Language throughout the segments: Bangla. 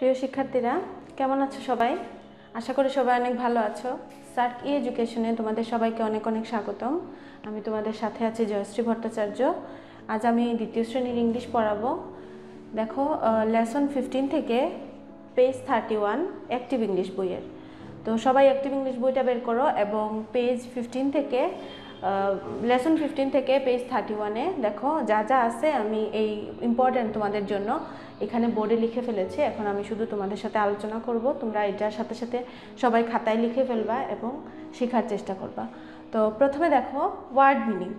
প্রিয় শিক্ষার্থীরা কেমন আছো সবাই? আশা করি সবাই অনেক ভালো আছো। সার্ক এডুকেশনে তোমাদের সবাইকে অনেক অনেক স্বাগতম। আমি তোমাদের সাথে আছি জয়শ্রী ভট্টাচার্য। আজ আমি দ্বিতীয় শ্রেণীর ইংলিশ পড়াবো। দেখো লেসন 15 থেকে পেজ 31 অ্যাক্টিভ ইংলিশ বইয়ের। তো সবাই অ্যাক্টিভ ইংলিশ বইটা বের করো এবং পেজ 15 থেকে লেসন 15 থেকে পেজ 31-এ দেখো যা যা আছে আমি এই ইম্পর্টেন্ট তোমাদের জন্য এখানে বোর্ডে লিখে ফেলেছি। এখন আমি শুধু তোমাদের সাথে আলোচনা করব, তোমরা এটার সাথে সাথে সবাই খাতায় লিখে ফেলবা এবং শেখার চেষ্টা করবা। তো প্রথমে দেখো ওয়ার্ড মিনিং।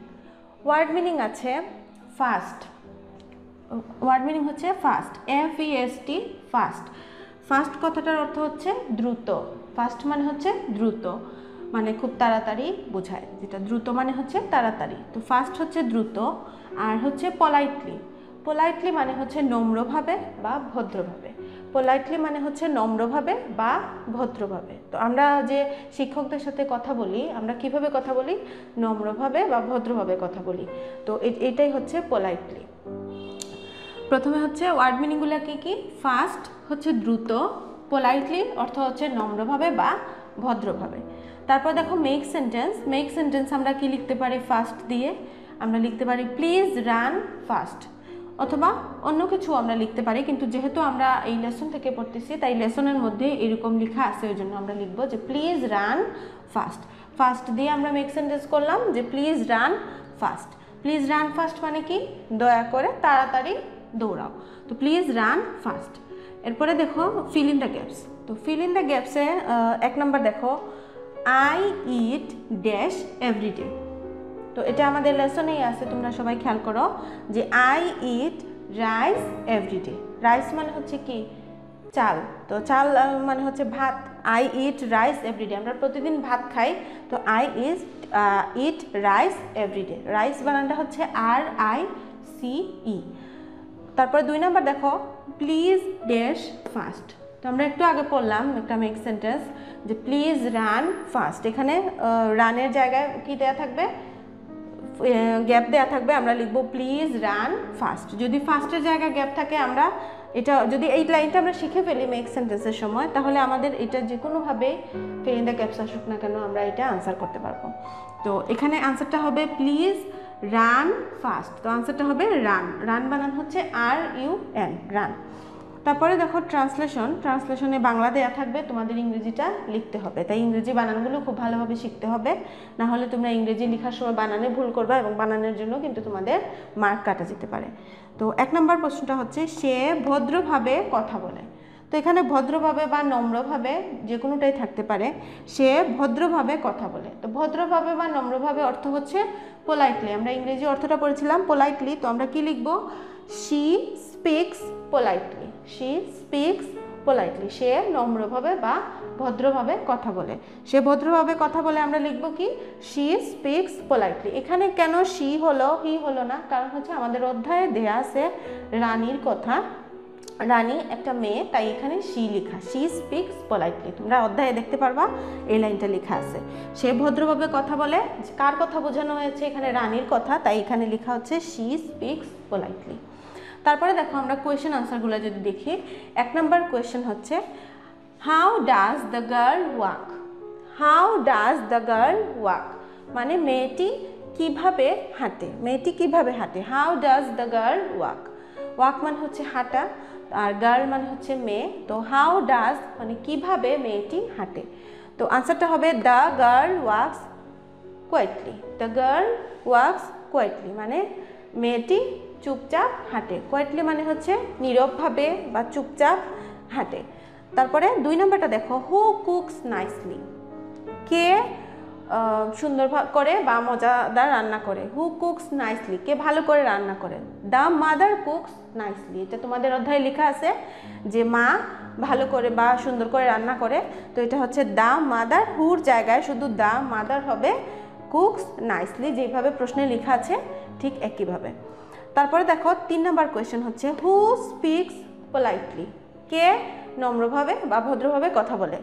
ওয়ার্ড মিনিং আছে ফাস্ট। ওয়ার্ড মিনিং হচ্ছে ফাস্ট, FEST, ফাস্ট। ফাস্ট কথাটার অর্থ হচ্ছে দ্রুত। ফাস্ট মানে হচ্ছে দ্রুত, মানে খুব তাড়াতাড়ি বোঝায়, যেটা দ্রুত মানে হচ্ছে তাড়াতাড়ি। তো ফাস্ট হচ্ছে দ্রুত। আর হচ্ছে পলাইটলি। পোলাইটলি মানে হচ্ছে নম্রভাবে বা ভদ্রভাবে। পোলাইটলি মানে হচ্ছে নম্রভাবে বা ভদ্রভাবে। তো আমরা যে শিক্ষকদের সাথে কথা বলি, আমরা কিভাবে কথা বলি? নম্রভাবে বা ভদ্রভাবে কথা বলি। তো এটাই হচ্ছে পোলাইটলি। প্রথমে হচ্ছে ওয়ার্ড মিনিংগুলো কি কি? ফাস্ট হচ্ছে দ্রুত, পোলাইটলি অর্থ হচ্ছে নম্রভাবে বা ভদ্রভাবে। তারপর দেখো মেক সেন্টেন্স। মেক সেন্টেন্স আমরা কি লিখতে পারি? ফাস্ট দিয়ে আমরা লিখতে পারি প্লিজ রান ফাস্ট, অথবা অন্য কিছু আমরা লিখতে পারি, কিন্তু যেহেতু আমরা এই লেসন থেকে পড়তেছি তাই লেসনের মধ্যে এরকম লেখা আছে, ওই জন্য আমরা লিখবো যে প্লিজ রান ফাস্ট। ফাস্ট দিয়ে আমরা মেক সেন্টেন্স করলাম যে please run fast. Please run fast মানে কি? দয়া করে তাড়াতাড়ি দৌড়াও। তো প্লিজ রান ফাস্ট। এরপরে দেখো ফিল ইন দ্য গ্যাপস। তো ফিল ইন দ্য গ্যাপসে 1 নম্বর দেখো আই ইট ড্যাশ এভরিডে। তো এটা আমাদের লেসনেই আছে, তোমরা সবাই খেয়াল করো যে I eat rice everyday. Rice মানে হচ্ছে কি? চাল। তো চাল মানে হচ্ছে ভাত। আই ইট রাইস এভরিডে, আমরা প্রতিদিন ভাত খাই। তো I eat rice everyday. Rice বানানটা হচ্ছে RICE। তারপরে 2 নম্বর দেখো প্লিজ ড্যাশ ফাস্ট। তো আমরা একটু আগে পড়লাম একটা মেক সেন্টেন্স যে প্লিজ রান ফাস্ট। এখানে রানের জায়গায় কি দেয়া থাকবে? গ্যাপ দেয়া থাকবে। আমরা লিখব প্লিজ রান ফাস্ট। যদি ফাস্টের জায়গায় গ্যাপ থাকে, আমরা এটা যদি এই লাইনটা আমরা শিখে ফেলি মেক সেন্টেন্সের সময়, তাহলে আমাদের এটা যে কোনোভাবে ফিল ইন দ্য গ্যাপস আসুক না কেন আমরা এটা আনসার করতে পারবো। তো এখানে আনসারটা হবে প্লিজ রান ফাস্ট। তো আনসারটা হবে রান। রান বানান হচ্ছে RUN, রান। তারপরে দেখো ট্রান্সলেশন। ট্রান্সলেশনে বাংলা দেয়া থাকবে, তোমাদের ইংরেজিটা লিখতে হবে। তাই ইংরেজি বানানগুলো খুব ভালোভাবে শিখতে হবে, না হলে তোমরা ইংরেজি লেখার সময় বানানে ভুল করবা এবং বানানের জন্য কিন্তু তোমাদের মার্ক কাটা যেতে পারে। তো 1 নম্বর প্রশ্নটা হচ্ছে সে ভদ্রভাবে কথা বলে। তো এখানে ভদ্রভাবে বা নম্রভাবে যে কোনোটাই থাকতে পারে। সে ভদ্রভাবে কথা বলে। তো ভদ্রভাবে বা নম্রভাবে অর্থ হচ্ছে পোলাইটলি। আমরা ইংরেজি অর্থটা পড়েছিলাম পোলাইটলি। তো আমরা কি লিখব? She speaks politely. She speaks politely. সে নম্রভাবে বা ভদ্রভাবে কথা বলে। সে ভদ্রভাবে কথা বলে আমরা লিখব কি? She speaks politely. এখানে কেন শি হলো, হি হলো না? কারণ হচ্ছে আমাদের অধ্যায়ে দেয়া আছে রানীর কথা। রানী একটা মেয়ে, তাই এখানে শি লেখা, শি স্পিক্স পোলাইটলি। তোমরা অধ্যায়ে দেখতে পারবা এই লাইনটা লেখা আছে। সে ভদ্রভাবে কথা বলে। কার কথা বোঝানো হয়েছে? এখানে রানীর কথা, তাই এখানে লেখা হচ্ছে শি স্পিক্স পোলাইটলি। তারপরে দেখো আমরা কোয়েশ্চেন আনসারগুলো যদি দেখি, 1 নম্বর কোয়েশ্চেন হচ্ছে how does the girl walk. How does the girl walk মানে মেয়েটি কিভাবে হাঁটে। মেয়েটি কিভাবে হাঁটে? How does the girl walk. Walk মানে হচ্ছে হাঁটা, আর গার্ল মানে হচ্ছে মেয়ে। তো হাউ ডাজ মানে কিভাবে মেয়েটি হাঁটে। তো আনসারটা হবে the girl walks quietly. The girl walks quietly মানে মেয়েটি চুপচাপ হাঁটে। কোয়াইটলি মানে হচ্ছে নীরবভাবে বা চুপচাপ হাঁটে। তারপরে 2 নম্বরটা দেখো হু কুকস নাইসলি। কে সুন্দর করে বা মজাদার রান্না করে। হু কুকস নাইসলি, কে ভালো করে রান্না করে। The mother cooks nicely. এটা তোমাদের অধ্যায়ে লেখা আছে যে মা ভালো করে বা সুন্দর করে রান্না করে। তো এটা হচ্ছে দ্য মাদার। হুর জায়গায় শুধু দ্য মাদার হবে। কুকস নাইসলি যেভাবে প্রশ্নে লেখা আছে ঠিক একইভাবে। তারপরে দেখো 3 নম্বর কোয়েশ্চেন হচ্ছে হু স্পিক্স পোলাইটলি। কে নম্রভাবে বা ভদ্রভাবে কথা বলে।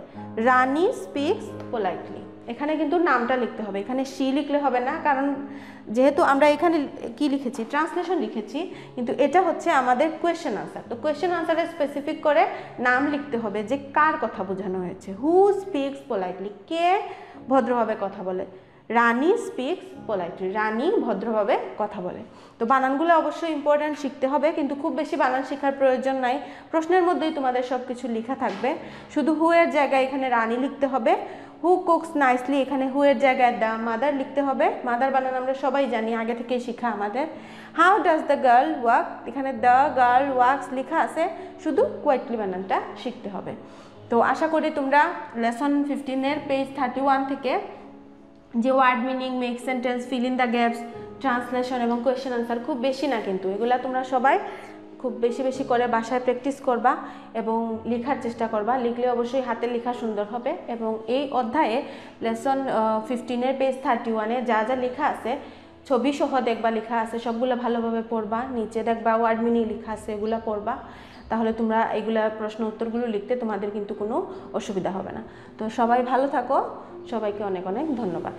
রানী স্পিক্স পোলাইটলি। এখানে কিন্তু নামটা লিখতে হবে, এখানে সি লিখলে হবে না, কারণ যেহেতু আমরা এখানে কি লিখেছি, ট্রান্সলেশন লিখেছি, কিন্তু এটা হচ্ছে আমাদের কোয়েশ্চেন আনসার। তো কোয়েশ্চেন আনসারে স্পেসিফিক করে নাম লিখতে হবে যে কার কথা বোঝানো হয়েছে। হু স্পিক্স পোলাইটলি, কে ভদ্রভাবে কথা বলে। রানী স্পিক্স পোলাইটলি, রানী ভদ্রভাবে কথা বলে। তো বানানগুলো অবশ্যই ইম্পর্ট্যান্ট, শিখতে হবে, কিন্তু খুব বেশি বানান শেখার প্রয়োজন নাই, প্রশ্নের মধ্যেই তোমাদের সব কিছু লেখা থাকবে। শুধু হু এর জায়গায় এখানে রানী লিখতে হবে। হু কুকস নাইসলি, এখানে হু এর জায়গায় দ্য মাদার লিখতে হবে। মাদার বানান আমরা সবাই জানি, আগে থেকেই শেখা আমাদের। How does the girl walk, এখানে দ্য গার্ল ওয়াকস লেখা আছে, শুধু কোয়াইটলি বানানটা শিখতে হবে। তো আশা করি তোমরা লেসন 15-এর পেজ 31 থেকে যে word meaning, make sentence, fill in the gaps, translation এবং কোয়েশ্চেন আনসার, খুব বেশি না কিন্তু, এগুলা তোমরা সবাই খুব বেশি বেশি করে বাসায় প্র্যাকটিস করবা এবং লেখার চেষ্টা করবা। লিখলে অবশ্যই হাতের লেখা সুন্দর হবে। এবং এই অধ্যায়ে লেসন 15-এর পেজ 31-এ যা যা লেখা আছে, ছবি সহ দেখবা লেখা আছে, সবগুলো ভালোভাবে পড়বা। নিচে দেখবা ওয়ার্ড মিনিং লেখা আছে, এগুলো পড়বা, তাহলে তোমরা এগুলা প্রশ্ন উত্তরগুলো লিখতে তোমাদের কিন্তু কোনো অসুবিধা হবে না। তো সবাই ভালো থাকো, সবাইকে অনেক অনেক ধন্যবাদ।